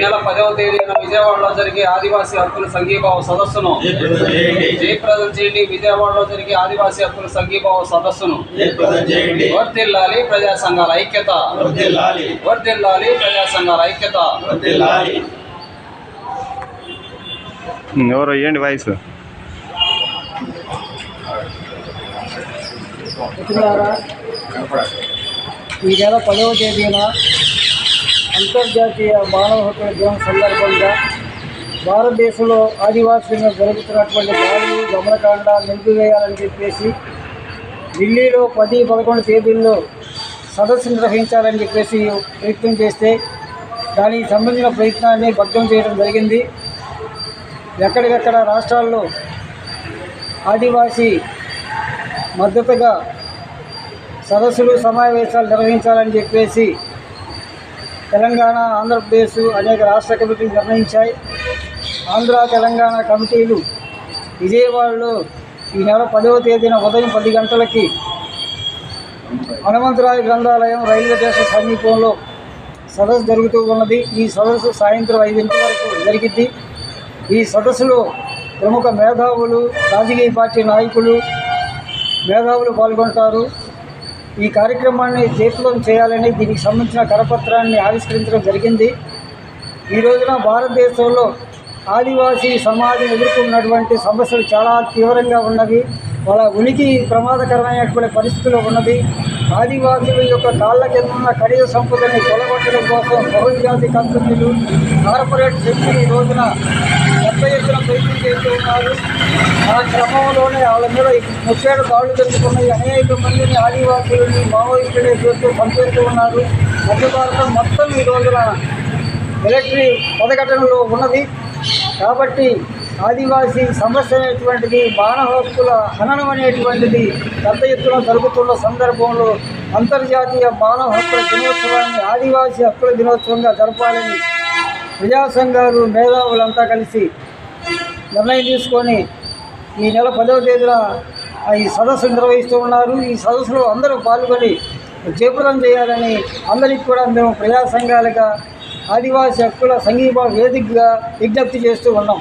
నెల 10వ తేదీన విజయవాడలో జరిగే ఆదివాసీ హక్కుల సంఘీభావ సదస్సును జయప్రదం చేయండి. విజయవాడలో జరిగే ఆదివాసీ హక్కుల సంఘీభావ సదస్సును వర్ధిల్లాలి ప్రజా సంఘాల ఐక్యత, వర్ధిల్లాలి ప్రజా సంఘాల ఐక్యత. ఎవరు ఇవ్వండి వాయిస్. ఈ నెల 10వ తేదీన అంతర్జాతీయ మానవ హక్కుల దినం సందర్భంగా భారతదేశంలో ఆదివాసీలను జరుగుతున్నటువంటి దాడులు దమనకాండ నిలిపివేయాలని చెప్పేసి ఢిల్లీలో 10, 11 తేదీల్లో సదస్సు నిర్వహించాలని చెప్పేసి ప్రయత్నం చేస్తే దానికి సంబంధించిన ప్రయత్నాన్ని భగ్నం చేయడం జరిగింది. ఎక్కడికక్కడ రాష్ట్రాల్లో ఆదివాసీ మద్దతుగా సదస్సులు సమావేశాలు నిర్వహించాలని చెప్పేసి తెలంగాణ, ఆంధ్రప్రదేశ్ అనేక రాష్ట్ర కమిటీలు నిర్ణయించాయి. ఆంధ్ర, తెలంగాణ కమిటీలు విజయవాడలో ఈ నెల 10వ తేదీన ఉదయం 10 గంటలకి హనుమంతరాయ గ్రంథాలయం రైల్వే స్టేషన్ సమీపంలో సదస్సు జరుగుతూ ఉన్నది. ఈ సదస్సు సాయంత్రం 5 వరకు జరిగింది. ఈ సదస్సులో ప్రముఖ మేధావులు, రాజకీయ పార్టీ నాయకులు, మేధావులు పాల్గొంటారు. ఈ కార్యక్రమాన్ని జయప్రదం చేయాలని దీనికి సంబంధించిన కరపత్రాన్ని ఆవిష్కరించడం జరిగింది. ఈ రోజున భారతదేశంలో ఆదివాసీ సమాజం ఎదుర్కొన్నటువంటి సమస్యలు చాలా తీవ్రంగా ఉన్నవి. వాళ్ళ ఉనికి ప్రమాదకరమైనటువంటి పరిస్థితుల్లో ఉన్నది. ఆదివాసుల యొక్క కాళ్ళ కింద ఉన్న ఖనిజ సంపదని కొలగొట్టడం కోసం బహుళజాతి కంపెనీలు, కార్పొరేట్ శక్తులు ఈ రోజున పెద్ద ఎత్తున ప్రయత్నం చేస్తూ ఉన్నారు. ఆ క్రమంలోనే వాళ్ళ మీద 30 దాడులు జరుగుతున్నాయి. అనేక మందిని ఆదివాసులని మావోయిస్టులే చేస్తూ పనిచేస్తూ ఉన్నారు. మధ్య భారతం మొత్తం ఈ రోజున మిలిటరీ పదఘటనలో ఉన్నది. కాబట్టి ఆదివాసీ సమస్య అనేటువంటిది, మానవ హక్కుల హననం అనేటువంటిది పెద్ద ఎత్తున జరుగుతున్న సందర్భంలో అంతర్జాతీయ మానవ హక్కుల దినోత్సవాన్ని ఆదివాసీ హక్కుల దినోత్సవంగా జరపాలని ప్రజా సంఘాలు, మేధావులంతా కలిసి నిర్ణయం తీసుకొని ఈ నెల 10వ తేదీన ఈ సదస్సు నిర్వహిస్తూ ఉన్నారు. ఈ సదస్సులో అందరూ పాల్గొని జయప్రదం చేయాలని అందరికీ కూడా మేము ప్రజా సంఘాలుగా ఆదివాసీ హక్కుల సంఘీభావ వేదికగా విజ్ఞప్తి చేస్తూ ఉన్నాం.